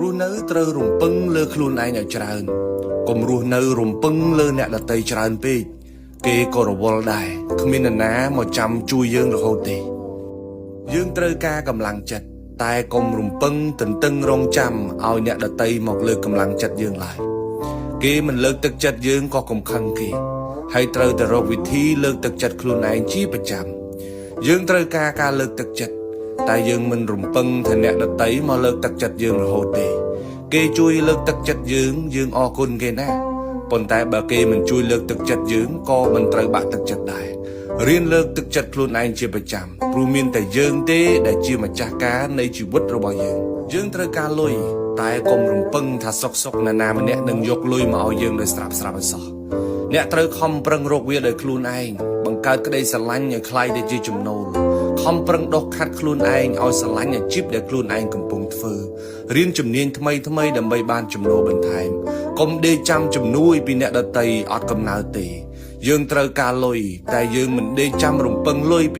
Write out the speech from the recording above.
រស់នៅត្រូវរំពឹងលើខ្លួនឯងឲ្យច្រើនកុំរស់នៅរំពឹងលើអ្នកដទៃច្រើនពេកគេក៏រវល់ដែរគ្មាននរណាមកចាំជួយយើងរហូតទេយើងត្រូវការកម្លាំងចិត្តតែកុំរំពឹងទន្ទឹងរង់ចាំឲ្យអ្នកដទៃមកលើកកម្លាំងចិត្តយើងឡើយគេមិនលើកទឹកចិត្តយើងក៏កុំខឹងគេហើយត្រូវតែរកវិធីលើកទឹកចិត្តខ្លួនឯងជាប្រចាំយើងត្រូវការលើកទឹកចិត្តតែយើងមិនរំពឹងថាអ្នកដទៃមកលើកទឹកចិត្តយើងរហូតទេគេជួយលើកទឹកចិត្តយើងអរគុណគេណាប៉ុន្តែបើគេមិនជួយលើកទឹកចិត្តយើងក៏មិនត្រូវបាក់ទឹកចិត្តដែររៀនលើកទឹកចិត្តខ្លួនឯងជាប្រចាំព្រោះមានតែយើងទេដែលជាម្ចាស់ការនៃជីវិតរបស់យើងត្រូវការលុយតែកុំរំពឹងថាសុកណានាម្នាក់នឹងយកលុយមកឲ្យយើងដោយស្រាប់ឲ្យសោះអ្នកត្រូវខំប្រឹងរកវាដោយខ្លួនឯងបង្កើតក្តីស្រឡាញ់ឲ្យคล้ายទៅជាចំណូលខំប្រឹងដុសខាត់ខ្លួនឯងឲ្យស្រឡាញ់អាជីពដែលខ្លួនឯងកំពុងធ្វើរៀនជំនាញថ្មីដើម្បីបានចំណូលបន្ថែមកុំដេកចាំជំនួយពីអ្នកដទៃអត់កំណើតទេយើងត្រូវការលុយតែយើងមិនដេកចាំរំពឹងលុយ